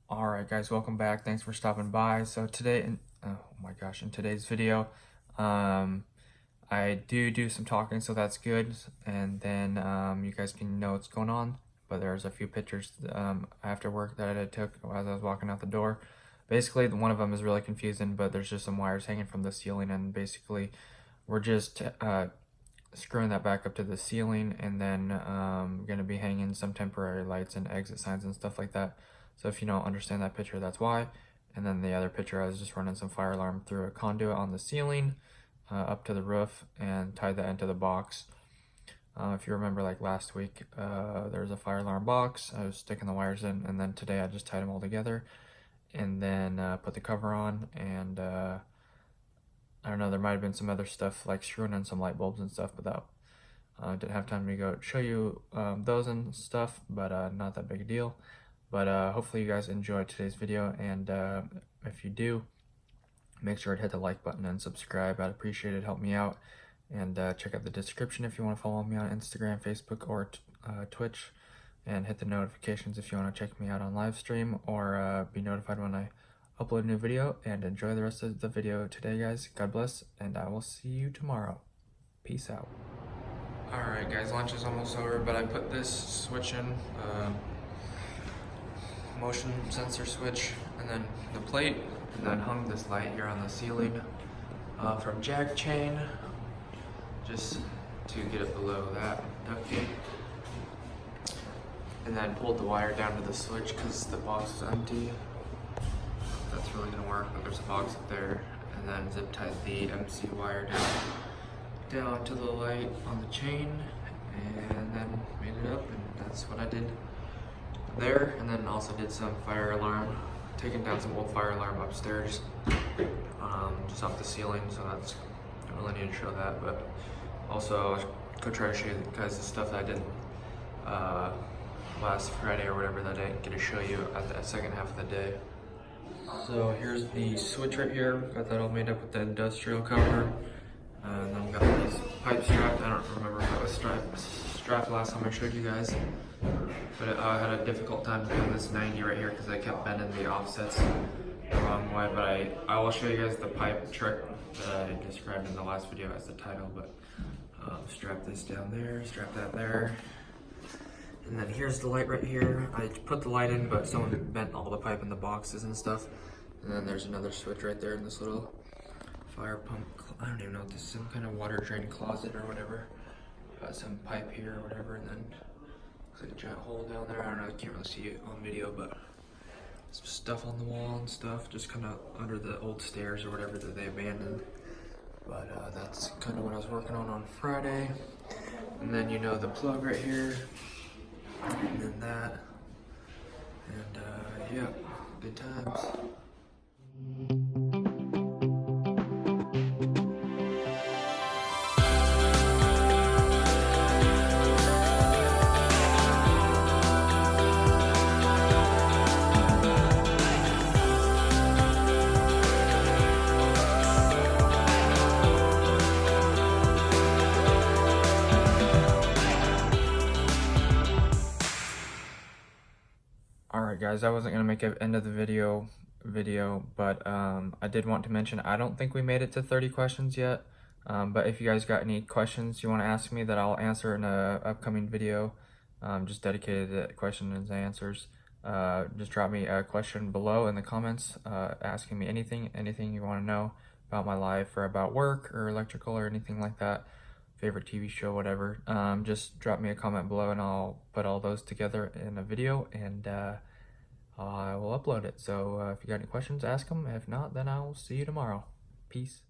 Alright guys, welcome back. Thanks for stopping by. So today, in today's video, I do some talking, so that's good. And then you guys can know what's going on. But there's a few pictures after work that I took as I was walking out the door. Basically, one of them is really confusing, but there's just some wires hanging from the ceiling, and basically we're just screwing that back up to the ceiling, and then going to be hanging some temporary lights and exit signs and stuff like that. So if you don't understand that picture, that's why. And then the other picture, I was just running some fire alarm through a conduit on the ceiling up to the roof and tied that into the box. If you remember, like last week, there was a fire alarm box. I was sticking the wires in, and then today I just tied them all together and then put the cover on. And I don't know, there might have been some other stuff like screwing in some light bulbs and stuff, but that didn't have time to go show you those and stuff, but not that big a deal. But hopefully you guys enjoyed today's video, and if you do, make sure to hit the like button and subscribe. I'd appreciate it. Help me out. And check out the description if you want to follow me on Instagram, Facebook, or Twitch. And hit the notifications if you want to check me out on live stream or be notified when I upload a new video. And enjoy the rest of the video today, guys. God bless, and I will see you tomorrow. Peace out. Alright guys, lunch is almost over, but I put this switch in. Motion sensor switch, and then the plate, and then hung this light here on the ceiling from jack chain just to get it below that duct tape, and then pulled the wire down to the switch because the box is empty. That's really gonna work, but there's a box up there, and then zip tied the MC wire down to the light on the chain, and then made it up, and that's what I did there. And then also did some fire alarm, taking down some old fire alarm upstairs, just off the ceiling, so that's, I don't really need to show that, but also I'll go try to show you guys the stuff that I did last Friday or whatever that I didn't get to show you at the second half of the day. So here's the switch right here, got that all made up with the industrial cover, and then got these pipes strapped. I don't remember if that was strapped last time I showed you guys, but I had a difficult time doing this 90 right here because I kept bending the offsets the wrong way. But I will show you guys the pipe trick that I described in the last video as the title. But strap this down there, strap that there, and then here's the light right here. I put the light in, but someone bent all the pipe in the boxes and stuff. And then there's another switch right there in this little fire pump. I don't even know if this is some kind of water drain closet or whatever. Got some pipe here or whatever, and then looks like a giant hole down there. I don't know, I can't really see it on video, but some stuff on the wall and stuff, just kind of under the old stairs or whatever that they abandoned. But that's kind of what I was working on Friday. And then, you know, the plug right here, and then that, and yeah, good times. Alright guys, I wasn't going to make an end of the video, but I did want to mention I don't think we made it to 30 questions yet. But if you guys got any questions you want to ask me that I'll answer in an upcoming video, just dedicated to questions and answers, just drop me a question below in the comments, asking me anything you want to know about my life or about work or electrical or anything like that. Favorite TV show, whatever. Just drop me a comment below and I'll put all those together in a video, and I will upload it. So if you got any questions, ask them. If not, then I'll see you tomorrow. Peace.